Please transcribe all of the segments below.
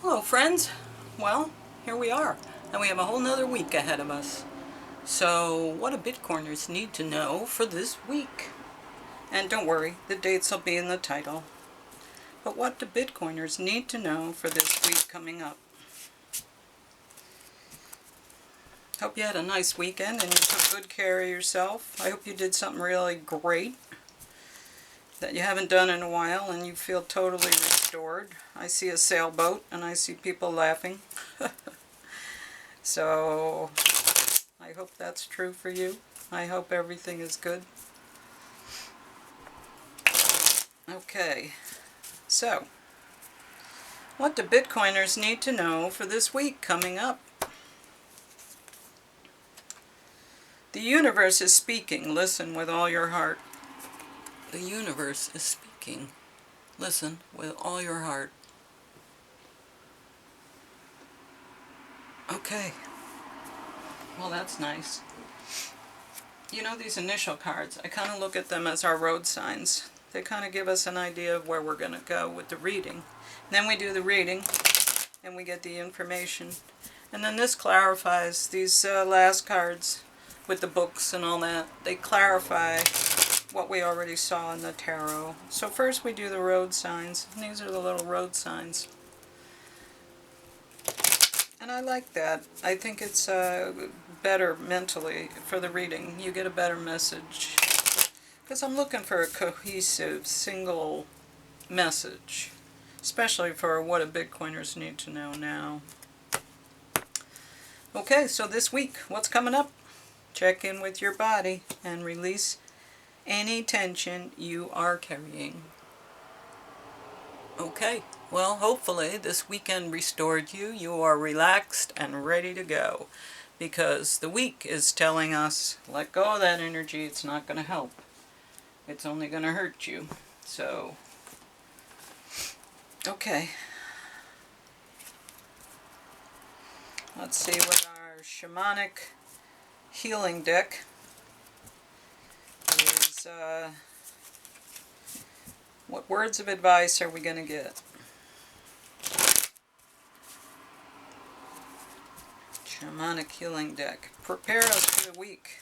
Hello friends. Well, here we are, and we have a whole nother week ahead of us. So what do Bitcoiners need to know for this week? And don't worry, the dates will be in the title. But what do Bitcoiners need to know for this week coming up? Hope you had a nice weekend and you took good care of yourself. I hope you did something really great that you haven't done in a while and you feel totally restored. I see a sailboat and I see people laughing. So I hope that's true for you. I hope everything is good. Okay, so what do Bitcoiners need to know for this week coming up? The universe is speaking. Listen with all your heart. The universe is speaking. Listen with all your heart. Okay. Well, that's nice. You know, these initial cards, I kind of look at them as our road signs. They kind of give us an idea of where we're going to go with the reading. And then we do the reading, and we get the information. And then this clarifies these last cards with the books and all that. They clarify what we already saw in the tarot. So first we do the road signs. And these are the little road signs. And I like that. I think it's better mentally for the reading. You get a better message. Because I'm looking for a cohesive, single message. Especially for what do Bitcoiners need to know now. Okay, so this week, what's coming up? Check in with your body and release any tension you are carrying. Okay, well, hopefully this weekend restored you. You are relaxed and ready to go. Because the week is telling us, let go of that energy, it's not going to help. It's only going to hurt you. So, okay. Let's see what our shamanic healing deck is. What words of advice are we going to get? Shamanic healing deck. Prepare us for the week.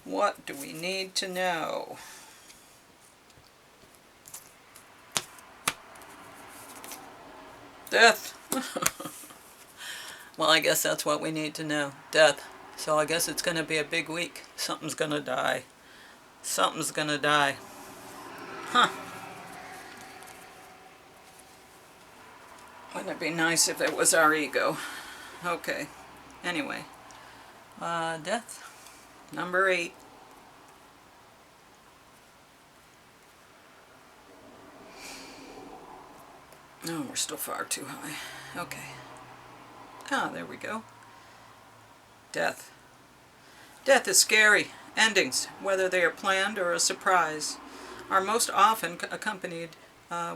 What do we need to know? Death. Well, I guess that's what we need to know. Death. So I guess it's going to be a big week. Something's going to die. Something's going to die. Huh. Wouldn't it be nice if it was our ego? Okay. Anyway. Death. Number 8. No, we're still far too high. Okay. Ah, there we go. Death. Death is scary. Endings, whether they are planned or a surprise, are most often accompanied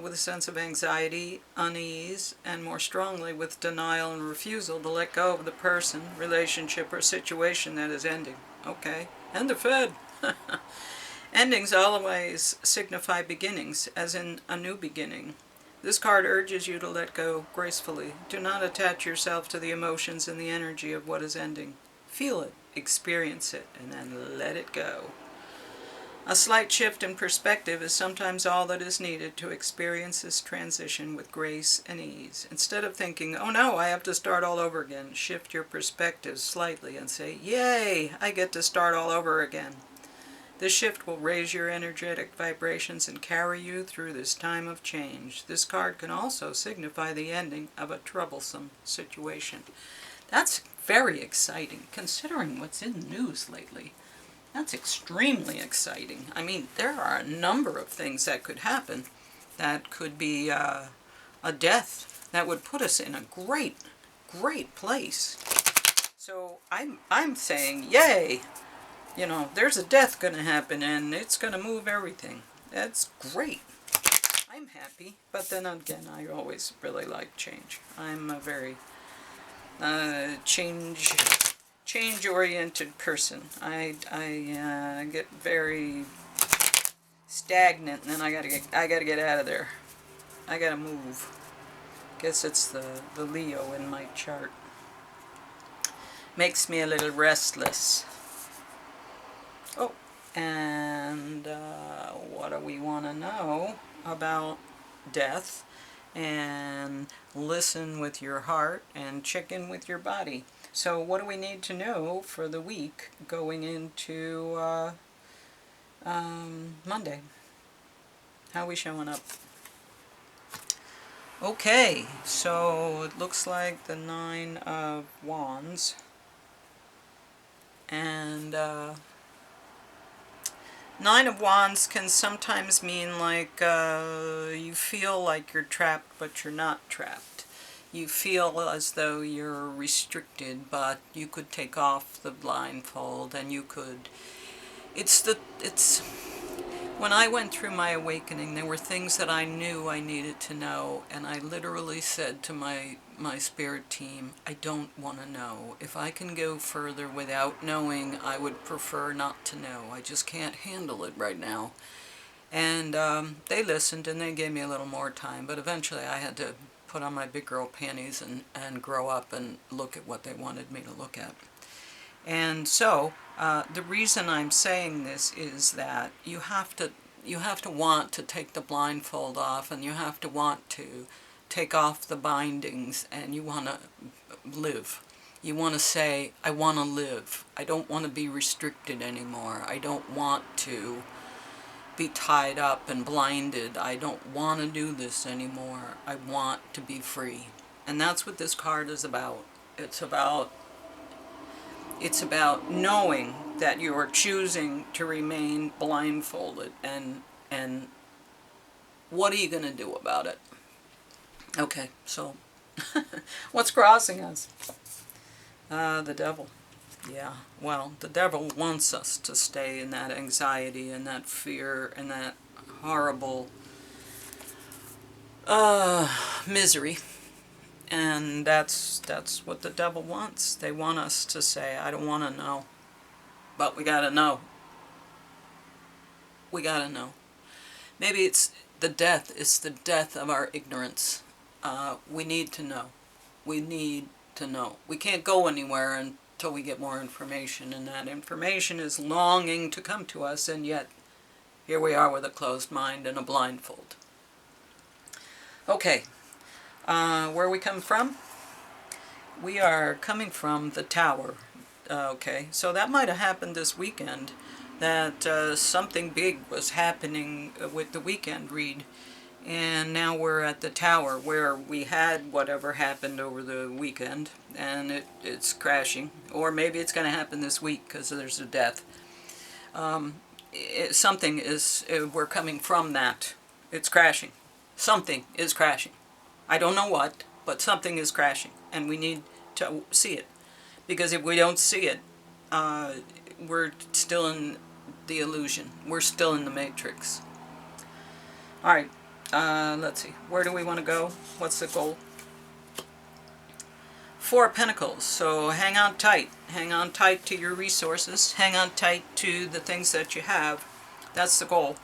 with a sense of anxiety, unease, and more strongly with denial and refusal to let go of the person, relationship, or situation that is ending. Okay. And the Fed. Endings always signify beginnings, as in a new beginning. This card urges you to let go gracefully. Do not attach yourself to the emotions and the energy of what is ending. Feel it, experience it, and then let it go. A slight shift in perspective is sometimes all that is needed to experience this transition with grace and ease. Instead of thinking, oh no, I have to start all over again, shift your perspective slightly and say, yay, I get to start all over again. This shift will raise your energetic vibrations and carry you through this time of change. This card can also signify the ending of a troublesome situation. That's very exciting, considering what's in the news lately. That's extremely exciting. I mean, there are a number of things that could happen. That could be a death that would put us in a great, great place. So I'm saying, yay! You know, there's a death going to happen and it's going to move everything. That's great. I'm happy, but then again, I always really like change. I'm a very change-oriented person. I get very stagnant, and then I gotta get out of there. I gotta move. Guess it's the Leo in my chart. Makes me a little restless. Oh, and what do we want to know about death? And listen with your heart and check in with your body. So what do we need to know for the week going into Monday? How are we showing up? Okay, so it looks like the Nine of Wands. And Nine of Wands can sometimes mean like you feel like you're trapped, but you're not trapped. You feel as though you're restricted, but you could take off the blindfold and you could... When I went through my awakening, there were things that I knew I needed to know, and I literally said to my spirit team, I don't want to know. If I can go further without knowing, I would prefer not to know. I just can't handle it right now. And they listened, and they gave me a little more time, but eventually I had to put on my big girl panties and grow up and look at what they wanted me to look at. And so, the reason I'm saying this is that you have to want to take the blindfold off, and you have to want to take off the bindings, and you want to live. You want to say, I want to live. I don't want to be restricted anymore. I don't want to be tied up and blinded. I don't want to do this anymore. I want to be free. And that's what this card is about. It's about knowing that you are choosing to remain blindfolded, and what are you going to do about it? Okay, so what's crossing us? The devil. Yeah, well, the devil wants us to stay in that anxiety and that fear and that horrible misery. And that's what the devil wants. They want us to say, I don't want to know. But we gotta know. We gotta know. Maybe it's the death of our ignorance. We need to know. We need to know. We can't go anywhere until we get more information, and that information is longing to come to us, and yet here we are with a closed mind and a blindfold. Okay. Where we come from? We are coming from the Tower. Okay, so that might have happened this weekend, that something big was happening with the weekend read, and now we're at the Tower, where we had whatever happened over the weekend, and it's crashing. Or maybe it's going to happen this week because there's a death. Something is, we're coming from that. It's crashing. Something is crashing. I don't know what, but something is crashing, and we need to see it. Because if we don't see it, we're still in the illusion. We're still in the matrix. Alright, let's see. Where do we want to go? What's the goal? Four of Pentacles. So hang on tight. Hang on tight to your resources. Hang on tight to the things that you have. That's the goal.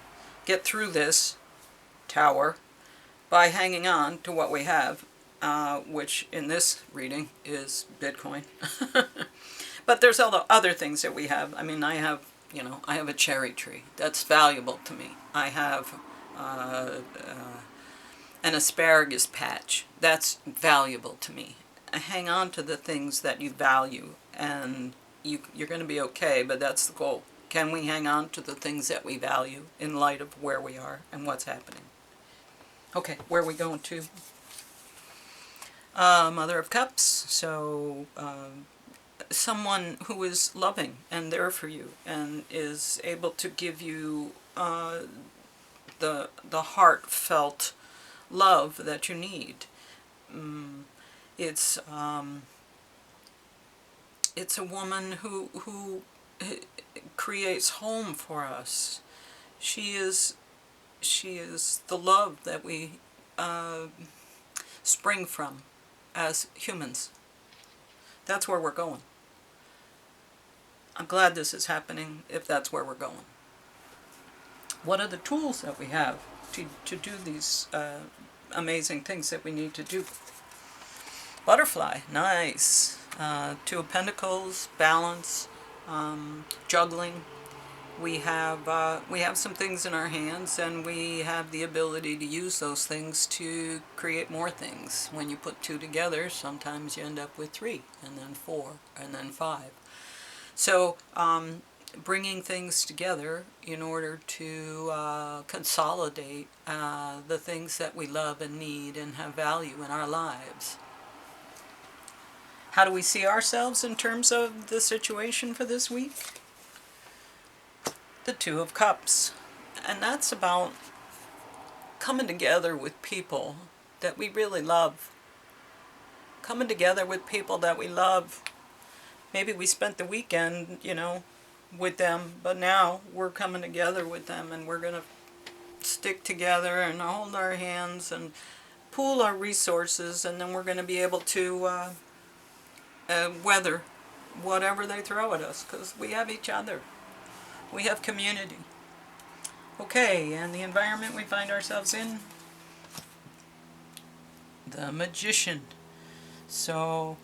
Get through this Tower by hanging on to what we have, which in this reading is Bitcoin. But there's all the other things that we have. I mean, I have a cherry tree. That's valuable to me. I have an asparagus patch. That's valuable to me. Hang on to the things that you value, and you're going to be okay, but that's the goal. Can we hang on to the things that we value in light of where we are and what's happening? Okay, where are we going to? Mother of Cups. So someone who is loving and there for you and is able to give you the heartfelt love that you need. It's a woman who creates home for us. She is the love that we spring from as humans. That's where we're going. I'm glad this is happening if that's where we're going. What are the tools that we have to do these amazing things that we need to do. Butterfly, nice. Two of Pentacles, balance, juggling. We have some things in our hands, and we have the ability to use those things to create more things. When you put two together, sometimes you end up with 3, and then 4, and then 5. So bringing things together in order to consolidate the things that we love and need and have value in our lives. How do we see ourselves in terms of the situation for this week? The Two of Cups. And that's about coming together with people that we really love. Coming together with people that we love. Maybe we spent the weekend, with them, but now we're coming together with them, and we're going to stick together and hold our hands and pool our resources, and then we're going to be able to weather whatever they throw at us, because we have each other. We have community. Okay, and the environment we find ourselves in? The Magician. So,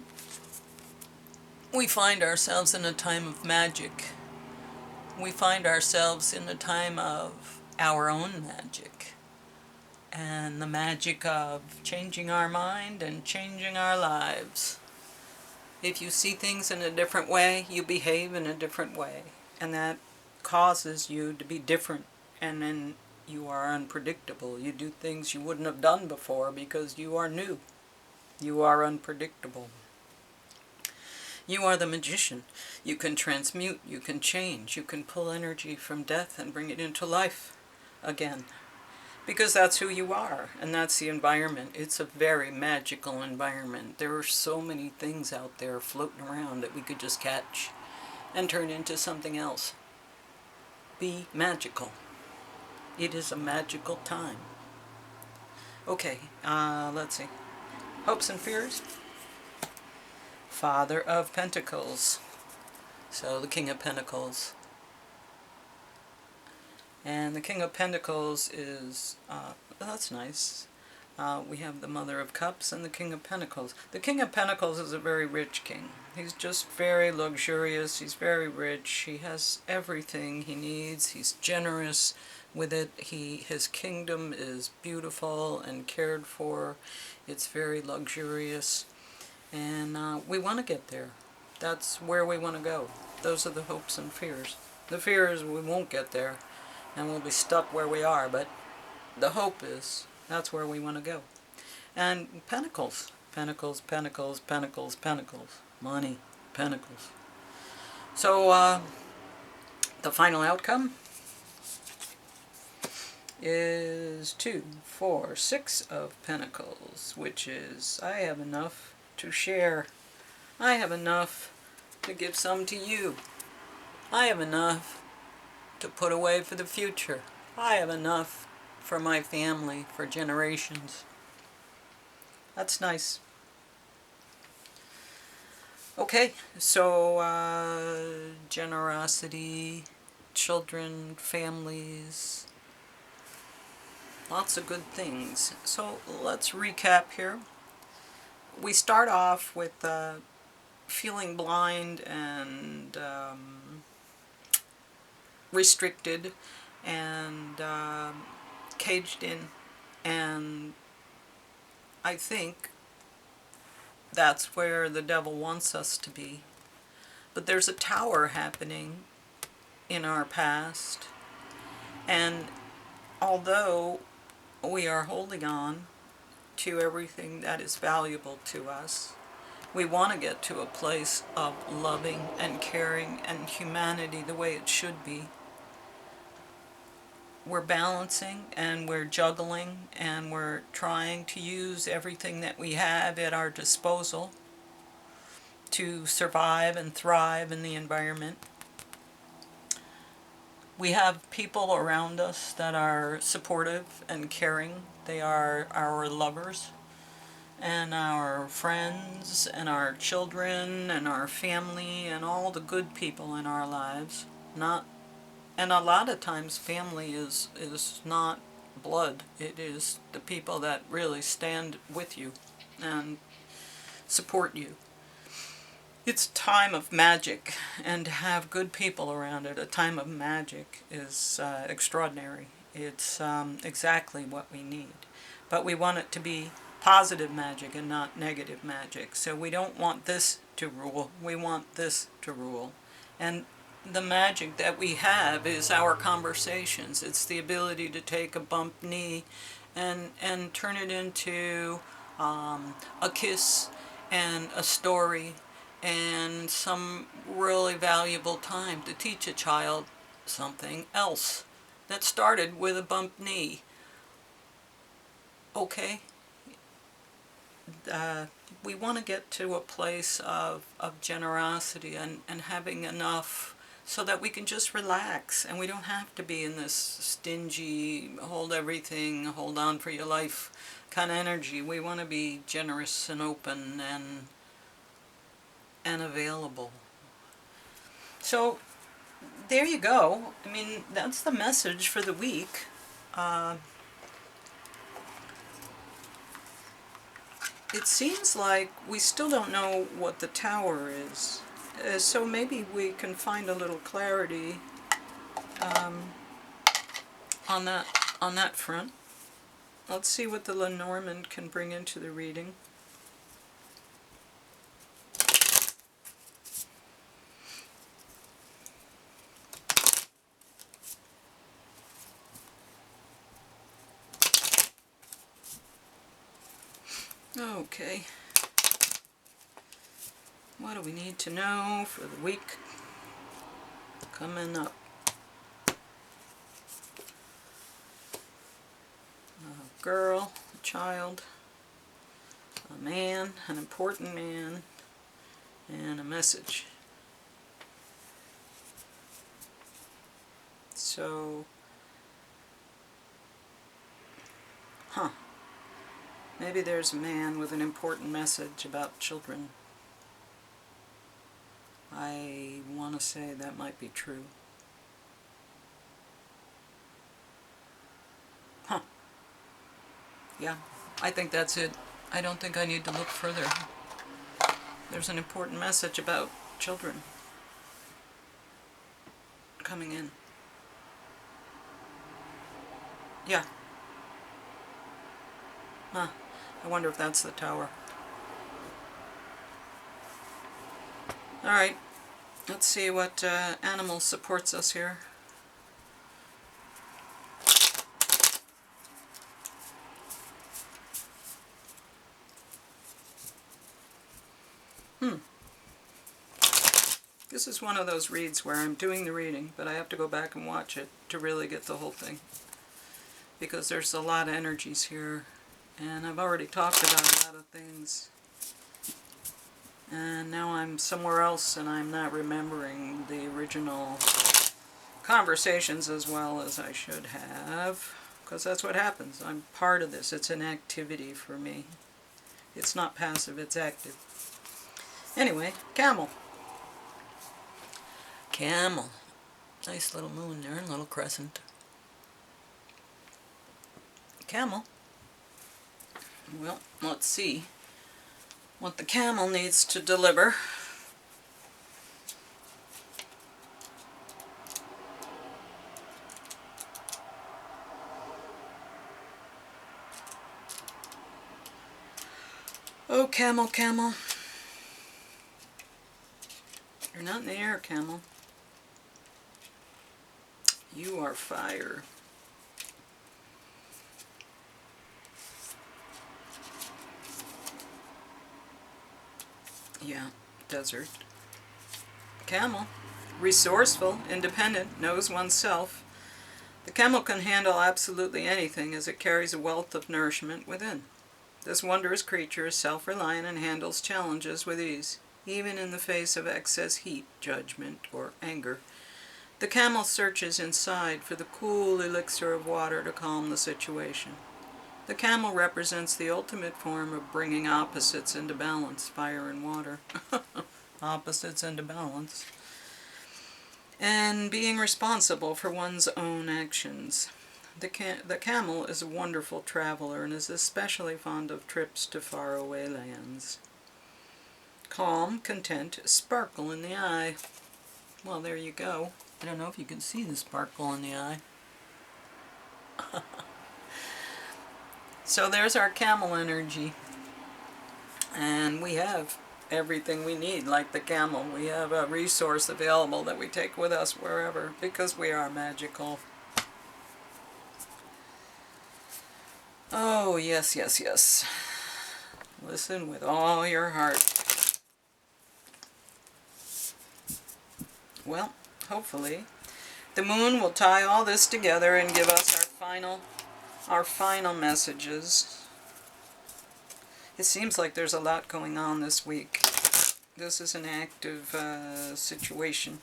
we find ourselves in a time of magic. We find ourselves in a time of our own magic. And the magic of changing our mind and changing our lives. If you see things in a different way, you behave in a different way. And that causes you to be different, and then you are unpredictable. You do things you wouldn't have done before because you are new. You are unpredictable. You are the magician. You can transmute, you can change, you can pull energy from death and bring it into life again. Because that's who you are, and that's the environment. It's a very magical environment. There are so many things out there floating around that we could just catch and turn into something else. Be magical. It is a magical time. Okay, let's see. Hopes and fears. Father of Pentacles. So the King of Pentacles. And the King of Pentacles is, that's nice. We have the Mother of Cups and the King of Pentacles. The King of Pentacles is a very rich king. He's just very luxurious. He's very rich. He has everything he needs. He's generous with it. His kingdom is beautiful and cared for. It's very luxurious. And we want to get there. That's where we want to go. Those are the hopes and fears. The fear is we won't get there, and we'll be stuck where we are. But the hope is that's where we want to go. And Pentacles. Pentacles, Pentacles, Pentacles, Pentacles. Money, Pentacles. So, the final outcome is 2, 4, 6 of Pentacles, which is, I have enough to share. I have enough to give some to you. I have enough to put away for the future. I have enough for my family, for generations. That's nice. Okay, so generosity, children, families, lots of good things. So let's recap here. We start off with feeling blind and restricted and caged in, and I think that's where the devil wants us to be. But there's a tower happening in our past, and although we are holding on to everything that is valuable to us, we want to get to a place of loving and caring and humanity the way it should be. We're balancing and we're juggling and we're trying to use everything that we have at our disposal to survive and thrive in the environment. We have people around us that are supportive and caring. They are our lovers and our friends and our children and our family and all the good people in our lives. And a lot of times family is not blood. It is the people that really stand with you and support you. It's a time of magic, and to have good people around it, a time of magic, is extraordinary. It's exactly what we need. But we want it to be positive magic and not negative magic. So we don't want this to rule. We want this to rule. And the magic that we have is our conversations. It's the ability to take a bumped knee and turn it into a kiss and a story and some really valuable time to teach a child something else that started with a bumped knee. Okay? We want to get to a place of generosity and having enough so that we can just relax and we don't have to be in this stingy, hold everything, hold on for your life kind of energy. We want to be generous and open and available. So there you go. I mean, that's the message for the week. It seems like we still don't know what the tower is. So maybe we can find a little clarity on that front. Let's see what the Lenormand can bring into the reading. Okay. What do we need to know for the week coming up? A girl, a child, a man, an important man, and a message. So, maybe there's a man with an important message about children. I want to say that might be true. Yeah, I think that's it. I don't think I need to look further. There's an important message about children coming in. Yeah. I wonder if that's the tower. Alright, let's see what animal supports us here. This is one of those reads where I'm doing the reading, but I have to go back and watch it to really get the whole thing. Because there's a lot of energies here, and I've already talked about a lot of things. And now I'm somewhere else and I'm not remembering the original conversations as well as I should have. Because that's what happens. I'm part of this. It's an activity for me. It's not passive, it's active. Anyway, camel. Camel. Nice little moon there, little crescent. Camel. Well, let's see what the camel needs to deliver. Oh, camel, camel. You're not in the air, camel. You are fire. Yeah, desert. Camel. Resourceful, independent, knows oneself. The camel can handle absolutely anything as it carries a wealth of nourishment within. This wondrous creature is self-reliant and handles challenges with ease, even in the face of excess heat, judgment, or anger. The camel searches inside for the cool elixir of water to calm the situation. The camel represents the ultimate form of bringing opposites into balance, fire and water. Opposites into balance. And being responsible for one's own actions. The camel is a wonderful traveler and is especially fond of trips to faraway lands. Calm, content, sparkle in the eye. Well, there you go. I don't know if you can see the sparkle in the eye. So there's our camel energy. And we have everything we need, like the camel. We have a resource available that we take with us wherever, because we are magical. Oh, yes, yes, yes. Listen with all your heart. Well, hopefully, the moon will tie all this together and give us our final messages. It seems like there's a lot going on this week. This is an active situation.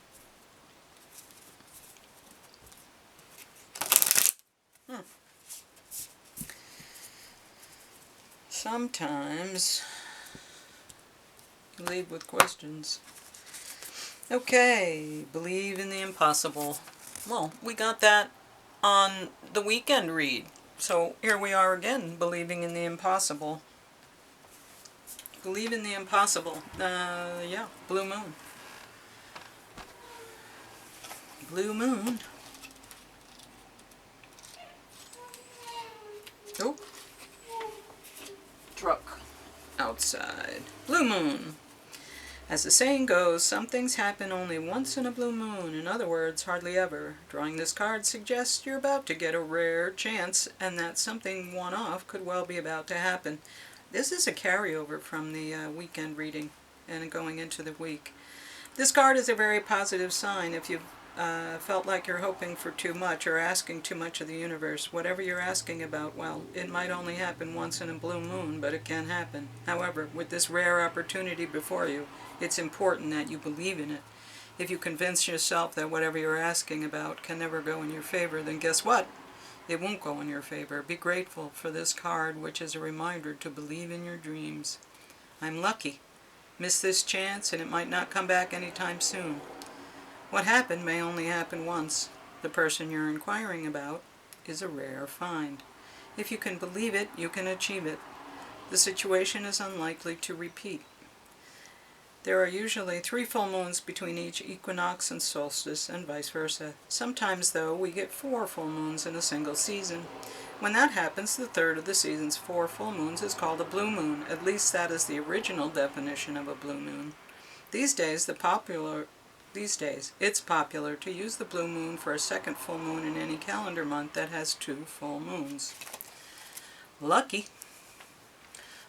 Sometimes you lead with questions. Okay, believe in the impossible. Well, we got that on the weekend read. So here we are again, believing in the impossible. Believe in the impossible. Yeah, blue moon. Blue moon. Oh. Truck outside. Blue moon. As the saying goes, some things happen only once in a blue moon. In other words, hardly ever. Drawing this card suggests you're about to get a rare chance and that something one-off could well be about to happen. This is a carryover from the weekend reading and going into the week. This card is a very positive sign. If you've felt like you're hoping for too much or asking too much of the universe, whatever you're asking about, well, it might only happen once in a blue moon, but it can happen. However, with this rare opportunity before you, it's important that you believe in it. If you convince yourself that whatever you're asking about can never go in your favor, then guess what? It won't go in your favor. Be grateful for this card, which is a reminder to believe in your dreams. I'm lucky. Miss this chance and it might not come back anytime soon. What happened may only happen once. The person you're inquiring about is a rare find. If you can believe it, you can achieve it. The situation is unlikely to repeat. There are usually 3 full moons between each equinox and solstice, and vice versa. Sometimes, though, we get 4 full moons in a single season. When that happens, the third of the season's 4 full moons is called a blue moon. At least that is the original definition of a blue moon. These days, it's popular to use the blue moon for a second full moon in any calendar month that has 2 full moons. Lucky.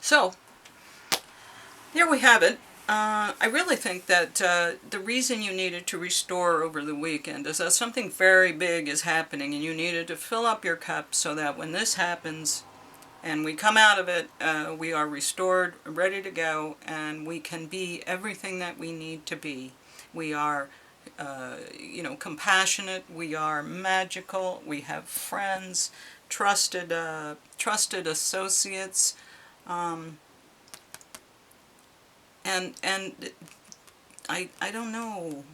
So, here we have it. I really think that the reason you needed to restore over the weekend is that something very big is happening and you needed to fill up your cup so that when this happens and we come out of it, we are restored, ready to go, and we can be everything that we need to be. We are, compassionate, we are magical, we have friends, trusted associates, And I don't know,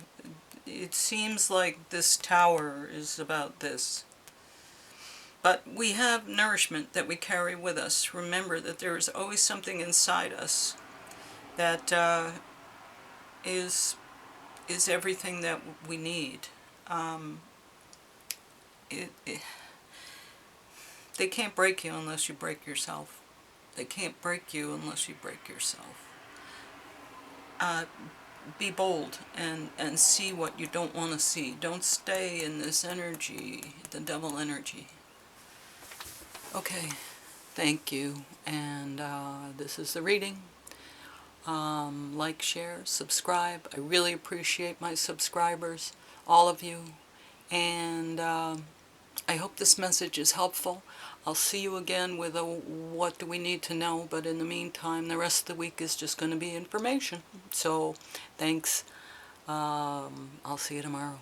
it seems like this tower is about this. But we have nourishment that we carry with us. Remember that there is always something inside us that is everything that we need. They can't break you unless you break yourself. They can't break you unless you break yourself. Be bold and see what you don't want to see. Don't stay in this energy, the devil energy. Okay, thank you. And this is the reading. Like, share, subscribe. I really appreciate my subscribers, all of you. And I hope this message is helpful. I'll see you again with a what do we need to know, but in the meantime, the rest of the week is just going to be information. So, thanks. I'll see you tomorrow.